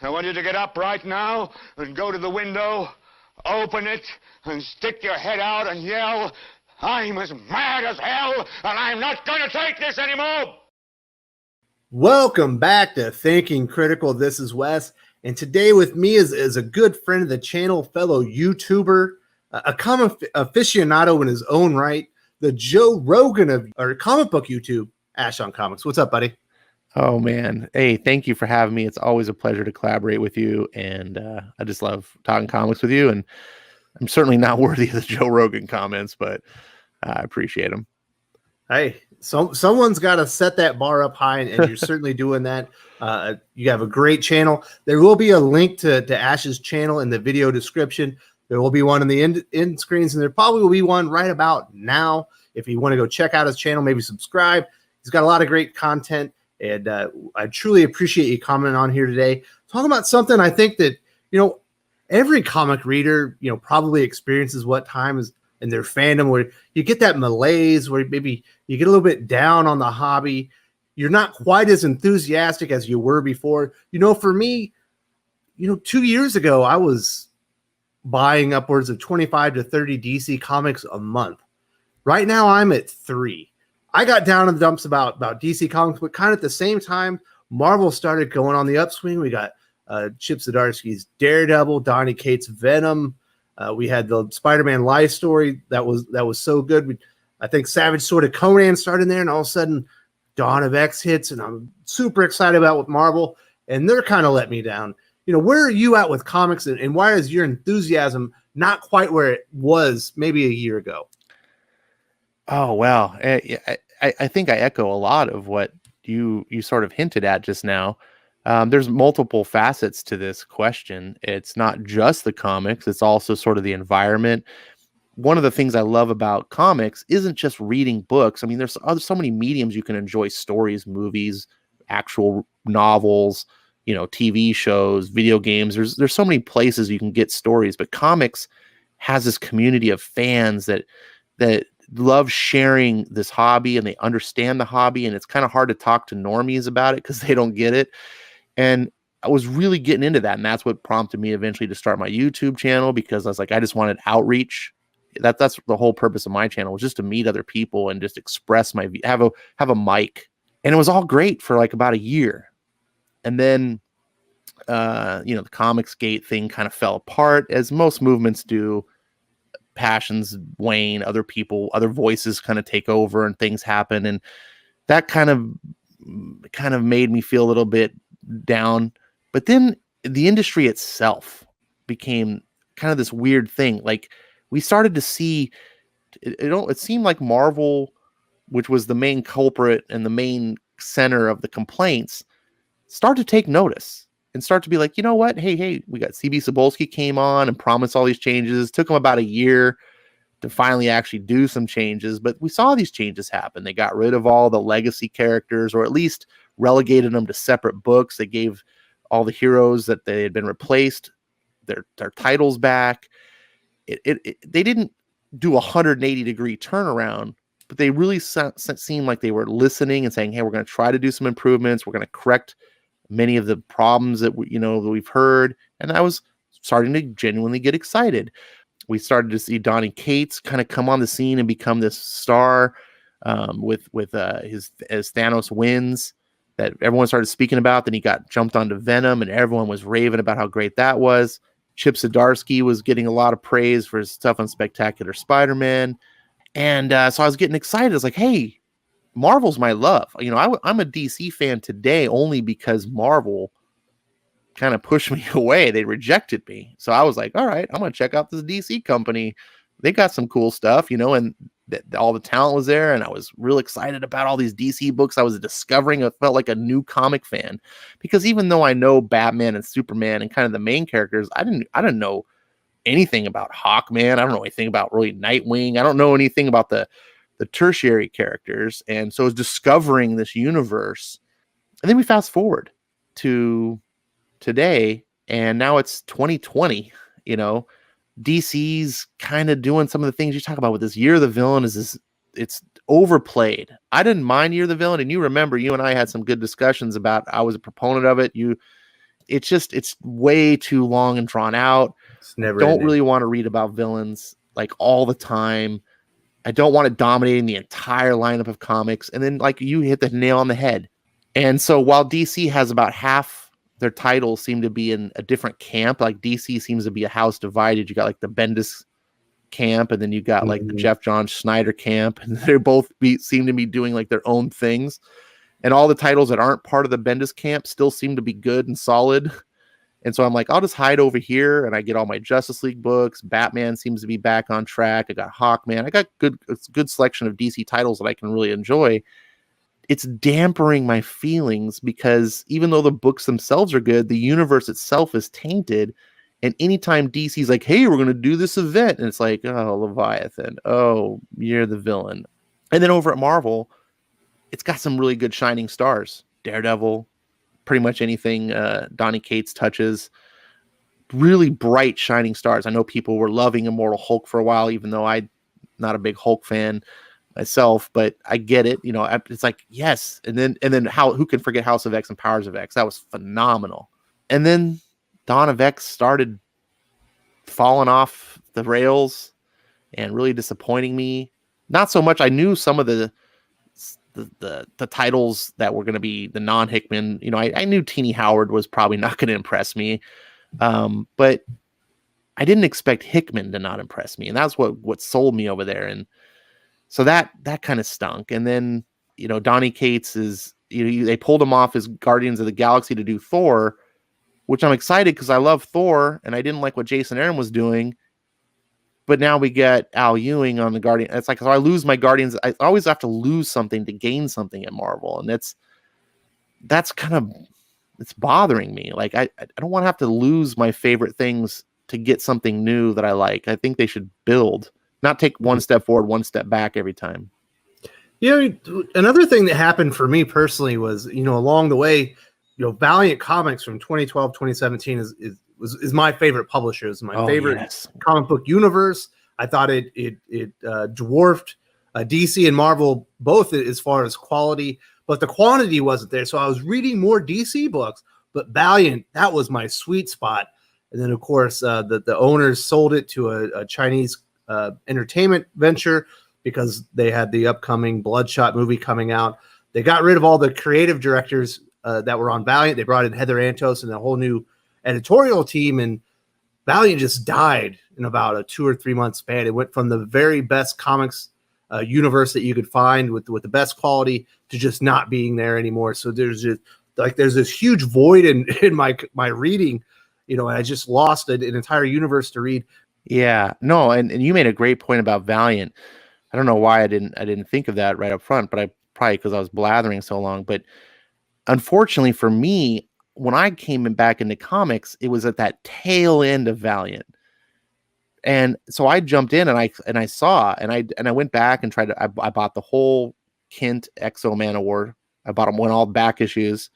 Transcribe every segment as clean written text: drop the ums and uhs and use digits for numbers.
I want you to get up right now and go to the window, open it, and stick your head out and yell, "I'm as mad as hell, and I'm not going to take this anymore!" Welcome back to Thinking Critical. This is Wes, and today with me is a good friend of the channel, fellow YouTuber, a comic aficionado in his own right, the Joe Rogan of our comic book YouTube, Ash on Comics. What's up, buddy? Oh, man. Hey, thank you for having me. It's always a pleasure to collaborate with you, and I just love talking comics with you, and I'm certainly not worthy of the Joe Rogan comments, but I appreciate them. Hey, someone's got to set that bar up high, and you're certainly doing that. You have a great channel. There will be a link to Ash's channel in the video description. There will be one in the end screens, and there probably will be one right about now. If you want to go check out his channel, maybe subscribe. He's got a lot of great content, and I truly appreciate you commenting on here today. Talking about something I think that, every comic reader, probably experiences what time is in their fandom, where you get that malaise, where maybe you get a little bit down on the hobby. You're not quite as enthusiastic as you were before. For me, 2 years ago, I was buying upwards of 25 to 30 DC comics a month. Right now, I'm at 3. I got down in the dumps about DC Comics, but kind of at the same time, Marvel started going on the upswing. We got Chip Zdarsky's Daredevil, Donny Cates' Venom. We had the Spider-Man Life story that was so good. I think Savage Sword of Conan started there, and all of a sudden, Dawn of X hits, and I'm super excited about with Marvel, and they're kind of let me down. Where are you at with comics, and why is your enthusiasm not quite where it was maybe a year ago? Oh, well, I think I echo a lot of what you sort of hinted at just now. There's multiple facets to this question. It's not just the comics. It's also sort of the environment. One of the things I love about comics isn't just reading books. I mean, there's so many mediums you can enjoy: stories, movies, actual novels, TV shows, video games. There's so many places you can get stories, but comics has this community of fans that love sharing this hobby, and they understand the hobby, and it's kind of hard to talk to normies about it because they don't get it. And I was really getting into that, and that's what prompted me eventually to start my YouTube channel, because I was like, I just wanted outreach. That's the whole purpose of my channel, was just to meet other people and just express have a mic. And it was all great for like about a year. And then the Comicsgate thing kind of fell apart, as most movements do. Passions wane, other voices kind of take over, and things happen, and that kind of made me feel a little bit down. But then the industry itself became kind of this weird thing. Like, we started to see it seemed like Marvel, which was the main culprit and the main center of the complaints, start to take notice and start to be like, you know what? Hey, we got CB Cebulski came on and promised all these changes. Took him about a year to finally actually do some changes, but we saw these changes happen. They got rid of all the legacy characters, or at least relegated them to separate books. They gave all the heroes that they had been replaced their titles back. They didn't do a 180-degree turnaround, but they really seemed like they were listening and saying, hey, we're going to try to do some improvements. We're going to correct many of the problems that we've heard. And I was starting to genuinely get excited. We started to see Donny Cates kind of come on the scene and become this star with his Thanos wins that everyone started speaking about. Then he got jumped onto Venom, and everyone was raving about how great that was. Chip Zdarsky was getting a lot of praise for his stuff on Spectacular Spider-Man. And so I was getting excited. I was like, hey, Marvel's my love. I'm a DC fan today only because Marvel kind of pushed me away. They rejected me. So I was like, all right, I'm going to check out this DC company. They got some cool stuff, and all the talent was there. And I was real excited about all these DC books I was discovering. I felt like a new comic fan, because even though I know Batman and Superman and kind of the main characters, I didn't know anything about Hawkman. I don't know anything about really Nightwing. I don't know anything about the tertiary characters. And so I was discovering this universe. And then we fast forward to today, and now it's 2020. DC's kind of doing some of the things you talk about with this Year of the Villain. It's overplayed. I didn't mind Year of the Villain, and you remember, you and I had some good discussions about, I was a proponent of it. You it's way too long and drawn out. It's never Don't ending. really want to read about villains like all the time. I don't want it dominating the entire lineup of comics. And then like you hit the nail on the head. And so while DC has about half their titles seem to be in a different camp, like DC seems to be a house divided. You got like the Bendis camp, and then you got like the Jeff John Schneider camp, and they're both seem to be doing like their own things. And all the titles that aren't part of the Bendis camp still seem to be good and solid. And so I'm like, I'll just hide over here, and I get all my Justice League books. Batman seems to be back on track. I got Hawkman. I got a good selection of DC titles that I can really enjoy. It's dampering my feelings because even though the books themselves are good, the universe itself is tainted. And anytime DC's like, hey, we're going to do this event, and it's like, oh, Leviathan. Oh, you're the villain. And then over at Marvel, it's got some really good shining stars. Daredevil, pretty much anything Donny Cates touches. Really bright, shining stars. I know people were loving Immortal Hulk for a while, even though I'm not a big Hulk fan myself, but I get it. You know, it's like, yes. And then who can forget House of X and Powers of X? That was phenomenal. And then Dawn of X started falling off the rails and really disappointing me. Not so much. I knew some of the titles that were going to be the non-Hickman. You know, I knew Teenie Howard was probably not going to impress me, but I didn't expect Hickman to not impress me, and that's what sold me over there. And so that kind of stunk. And then, you know, Donny Cates is, you know, they pulled him off as Guardians of the Galaxy to do Thor, which I'm excited because I love Thor, and I didn't like what Jason Aaron was doing. But now we get Al Ewing on the Guardian. It's like, so I lose my Guardians. I always have to lose something to gain something at Marvel. And that's kind of, it's bothering me. Like, I don't want to have to lose my favorite things to get something new that I like. I think they should build, not take one step forward, one step back every time. You know, another thing that happened for me personally was, you know, along the way, you know, Valiant Comics from 2012, 2017 is my favorite publisher. It's my favorite comic book universe. I thought it dwarfed DC and Marvel both as far as quality, but the quantity wasn't there. So I was reading more DC books, but Valiant, that was my sweet spot. And then of course the owners sold it to a Chinese entertainment venture because they had the upcoming Bloodshot movie coming out. They got rid of all the creative directors that were on Valiant. They brought in Heather Antos and a whole new editorial team, and Valiant just died in about a 2 or 3 month span. It went from the very best comics universe that you could find with the best quality to just not being there anymore. So there's this huge void in my reading, you know, and I just lost an entire universe to read. Yeah, no, and you made a great point about Valiant. I don't know why I didn't think of that right up front, but I probably because I was blathering so long. But unfortunately for me, when I came back into comics, it was at that tail end of Valiant. And so I jumped in and I saw, and I went back and tried to, I bought the whole Kent Exo Man Award. I bought them when all back issues.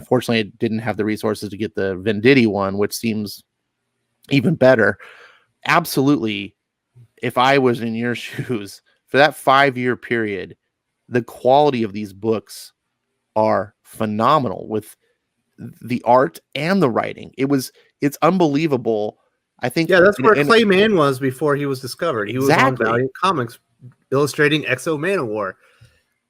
Fortunately, I didn't have the resources to get the Venditti one, which seems even better. Absolutely. If I was in your shoes for that 5-year period, the quality of these books are phenomenal with the art and the writing. It's unbelievable. I think that's where Clay Mann was before he was discovered. He was on Exactly. Valiant Comics illustrating Exo Manowar.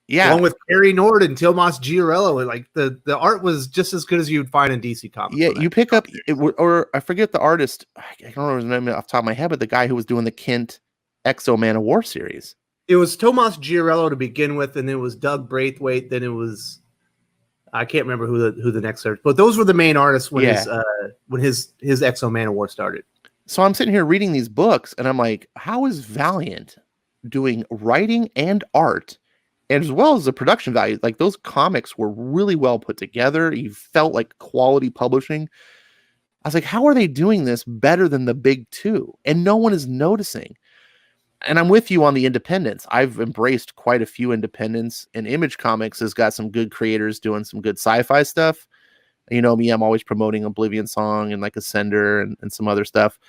Yeah. Along with Perry Nord and Tomas Giorello. Like the art was just as good as you'd find in DC Comics. Yeah, you pick up or I forget the artist. I don't remember his name off the top of my head, but the guy who was doing the Kent Exo Man of War series. It was Tomas Giorello to begin with, and then it was Doug Braithwaite. Then it was, I can't remember who the next artist, but those were the main artists when his Exo Man of War started. So I'm sitting here reading these books, and I'm like, how is Valiant doing writing and art, and as well as the production value? Like, those comics were really well put together. You felt like quality publishing. I was like, how are they doing this better than the big two? And no one is noticing. And I'm with you on the independents. I've embraced quite a few independents, and Image Comics has got some good creators doing some good sci-fi stuff. You know me, I'm always promoting Oblivion Song and like Ascender and some other stuff.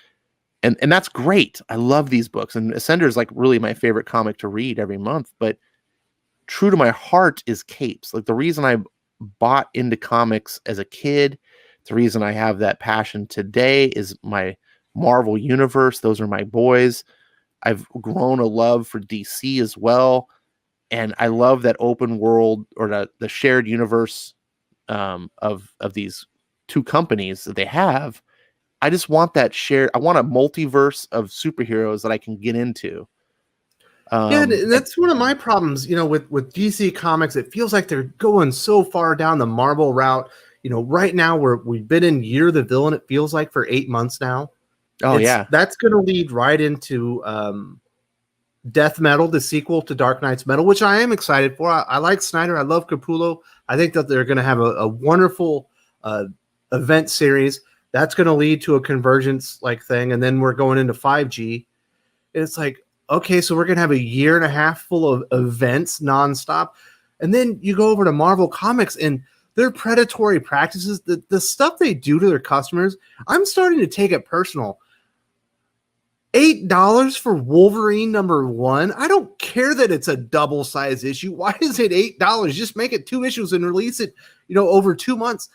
And that's great. I love these books. And Ascender is like really my favorite comic to read every month. But true to my heart is Capes. Like, the reason I bought into comics as a kid, The reason I have that passion today is my Marvel universe. Those are my boys. I've grown a love for DC as well. And I love that open world, or the shared universe of these two companies that they have. I just want that shared. I want a multiverse of superheroes that I can get into. Yeah, that's one of my problems, with DC Comics. It feels like they're going so far down the Marvel route. Right now we've been in Year of the Villain, it feels like, for 8 months now. Oh, yeah. That's going to lead right into Death Metal, the sequel to Dark Knight's Metal, which I am excited for. I like Snyder. I love Capullo. I think that they're going to have a wonderful event series. That's going to lead to a convergence like thing. And then we're going into 5G. And it's like, okay, so we're going to have a year and a half full of events nonstop. And then you go over to Marvel Comics and their predatory practices, the stuff they do to their customers, I'm starting to take it personal. $8 for Wolverine #1. I don't care that it's a double size issue. Why is it $8? Just make it 2 issues and release it, over 2 months.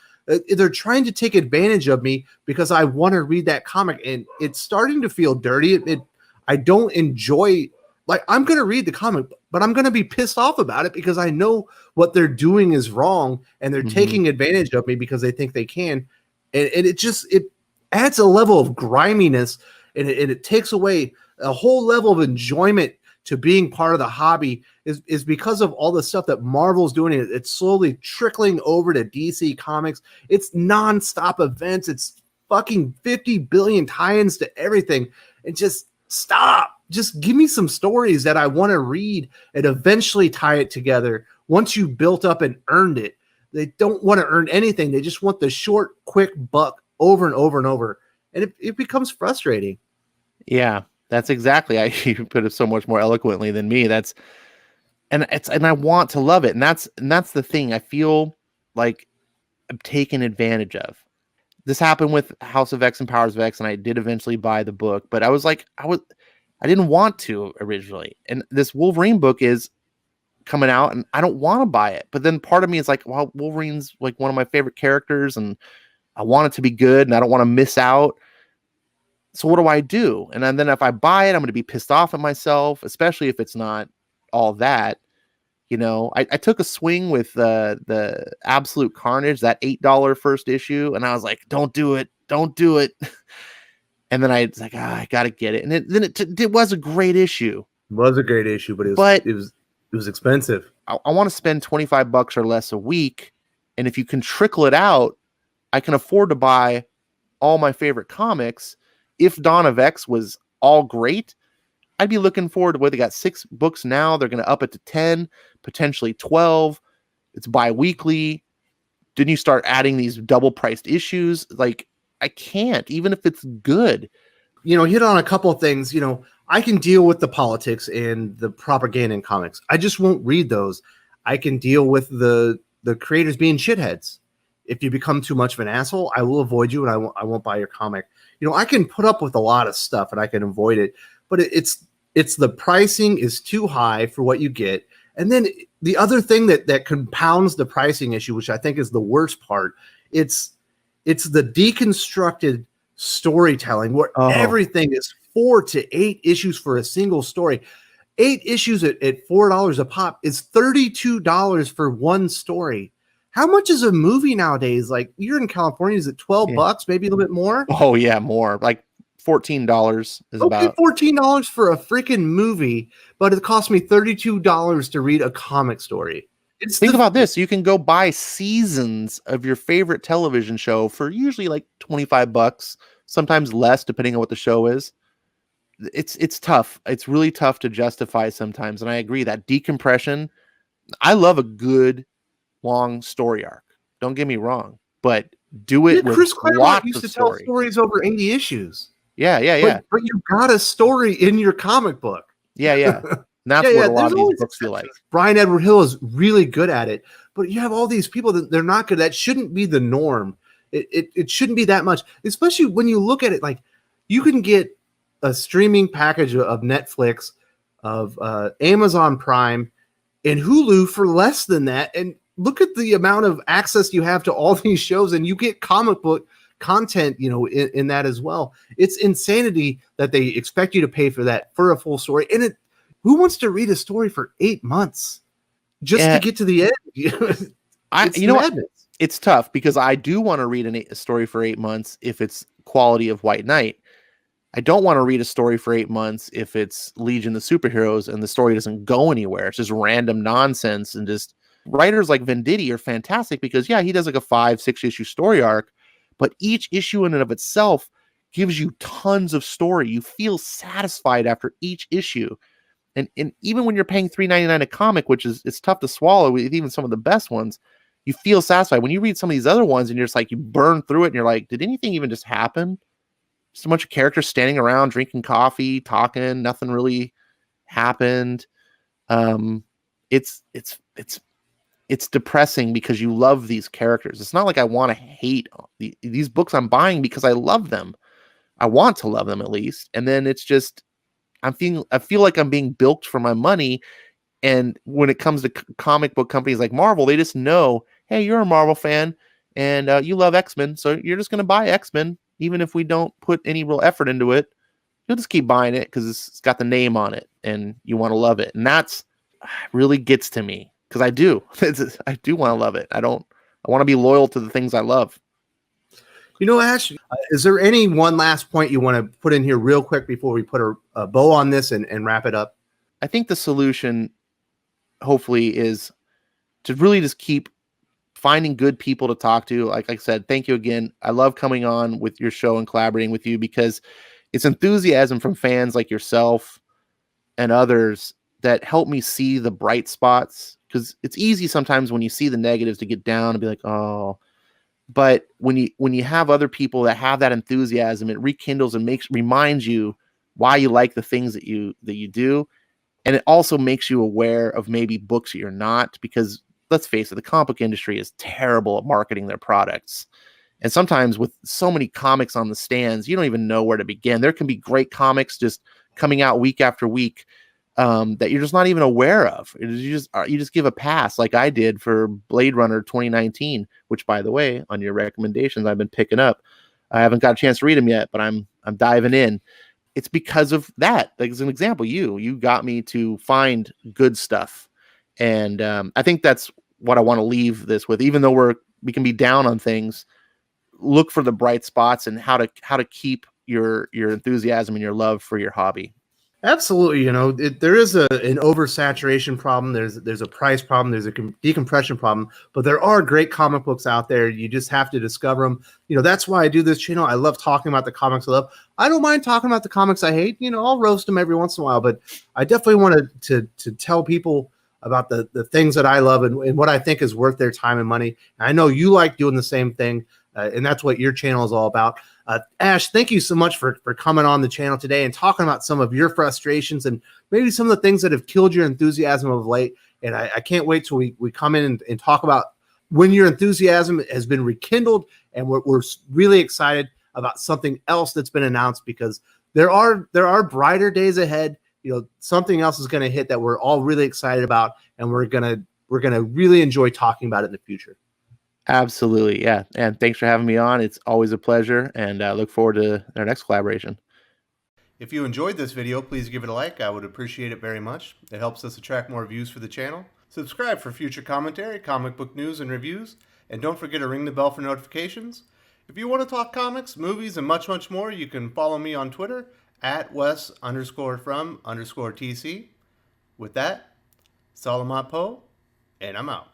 They're trying to take advantage of me because I want to read that comic, and it's starting to feel dirty. I don't enjoy, like, I'm going to read the comic, but I'm going to be pissed off about it because I know what they're doing is wrong, and they're taking advantage of me because they think they can. And it adds a level of griminess, and it takes away a whole level of enjoyment to being part of the hobby is because of all the stuff that Marvel's doing. It's slowly trickling over to DC Comics. It's nonstop events. It's fucking 50 billion tie-ins to everything. And just stop. Just give me some stories that I want to read and eventually tie it together once you've built up and earned it. They don't want to earn anything. They just want the short, quick buck over and over and over. And it becomes frustrating. Yeah, that's exactly. You put it so much more eloquently than me. And I want to love it. And that's the thing. I feel like I'm taken advantage of. This happened with House of X and Powers of X, and I did eventually buy the book, but I didn't want to originally. And this Wolverine book is coming out, and I don't want to buy it. But then part of me is like, well, Wolverine's like one of my favorite characters, and I want it to be good, and I don't want to miss out. So what do I do? And then if I buy it, I'm going to be pissed off at myself, especially if it's not all that. I took a swing with the Absolute Carnage, that $8 first issue, and I was like, don't do it. And then I was like, I got to get it. And it was a great issue. It was a great issue, but it was expensive. I want to spend $25 or less a week. And if you can trickle it out, I can afford to buy all my favorite comics. If Dawn of X was all great, I'd be looking forward to what they got 6 books now. They're going to up it to 10, potentially 12. It's bi-weekly. Then you start adding these double priced issues. Like, I can't, even if it's good. Hit on a couple of things. I can deal with the politics and the propaganda in comics. I just won't read those. I can deal with the creators being shitheads. If you become too much of an asshole, I will avoid you, and I won't buy your comic. I can put up with a lot of stuff and I can avoid it, but it's the pricing is too high for what you get. And then the other thing that compounds the pricing issue, which I think is the worst part, it's the deconstructed storytelling where everything is 4 to 8 issues for a single story. 8 issues at $4 a pop is $32 for one story. How much is a movie nowadays? Like, you're in California, is it $12, maybe a little bit more? Oh yeah, more. Like $14 is about. $14 for a freaking movie, but it cost me $32 to read a comic story. Think about this. You can go buy seasons of your favorite television show for usually like $25, sometimes less, depending on what the show is. It's tough. It's really tough to justify sometimes. And I agree that decompression, I love a good long story arc. Don't get me wrong, but do it with Chris Claremont used to story. tell stories over 80 issues. Yeah. But you got a story in your comic book. Yeah. And that's what a lot of these books feel like. Brian Edward Hill is really good at it, but you have all these people that they're not good. That shouldn't be the norm. It shouldn't be that much, especially when you look at it. Like, you can get a streaming package of Netflix, of Amazon Prime, and Hulu for less than that, and look at the amount of access you have to all these shows, and you get comic book content, you know, in that as well. It's insanity that they expect you to pay for that for a full story. And who wants to read a story for 8 months just to get to the end? You know what? It's tough because I do want to read a story for 8 months if it's quality of White Knight. I don't want to read a story for 8 months if it's Legion the Superheroes and the story doesn't go anywhere. It's just random nonsense. And just writers like Venditti are fantastic because, yeah, he does like a 5-6 issue story arc, but each issue in and of itself gives you tons of story. You feel satisfied after each issue. And even when you're paying $3.99 a comic, which is, it's tough to swallow with even some of the best ones, you feel satisfied. When you read some of these other ones and you're just like, you burn through it and you're like, did anything even just happen? Just a bunch of characters standing around, drinking coffee, talking, nothing really happened. It's depressing because you love these characters. It's not like I want to hate these books I'm buying because I love them. I want to love them at least. And then it's just, I feel like I'm being bilked for my money. And when it comes to comic book companies like Marvel, they just know, hey, you're a Marvel fan and you love X-Men. So you're just going to buy X-Men. Even if we don't put any real effort into it, you'll just keep buying it because it's got the name on it and you want to love it. And that's really gets to me because I do. I do want to love it. I want to be loyal to the things I love. You know, Ash, is there any one last point you want to put in here real quick before we put a bow on this and wrap it up? I think the solution, hopefully, is to really just keep finding good people to talk to. Like I said, thank you again. I love coming on with your show and collaborating with you because it's enthusiasm from fans like yourself and others that help me see the bright spots. Because it's easy sometimes when you see the negatives to get down and be like, oh. But when you have other people that have that enthusiasm, it rekindles and reminds you why you like the things that you do. And it also makes you aware of maybe books that you're not, because let's face it, the comic book industry is terrible at marketing their products. And sometimes with so many comics on the stands, you don't even know where to begin. There can be great comics just coming out week after week that you're just not even aware of. You just give a pass, like I did for Blade Runner 2019, which, by the way, on your recommendations, I've been picking up. I haven't got a chance to read them yet, but I'm diving in. It's because of that. Like, as an example, you got me to find good stuff. And I think that's what I want to leave this with. Even though we can be down on things, look for the bright spots and how to keep your enthusiasm and your love for your hobby. Absolutely. You know, there is an oversaturation problem. There's a price problem. There's a decompression problem. But there are great comic books out there. You just have to discover them. You know, that's why I do this channel. I love talking about the comics I love. I don't mind talking about the comics I hate. You know, I'll roast them every once in a while. But I definitely want to tell people about the things that I love and what I think is worth their time and money. And I know you like doing the same thing. And that's what your channel is all about. Ash, thank you so much for coming on the channel today and talking about some of your frustrations and maybe some of the things that have killed your enthusiasm of late. And I can't wait till we come in and talk about when your enthusiasm has been rekindled. And we're really excited about something else that's been announced, because there are brighter days ahead. You know, something else is going to hit that we're all really excited about, and we're gonna really enjoy talking about it in the future. Absolutely. Yeah. And thanks for having me on. It's always a pleasure, and I look forward to our next collaboration. If you enjoyed this video, please give it a like. I would appreciate it very much. It helps us attract more views for the channel. Subscribe for future commentary, comic book news, and reviews. And don't forget to ring the bell for notifications. If you want to talk comics, movies, and much, much more, you can follow me on Twitter at Wes_from_TC. With that, Salamat Po, and I'm out.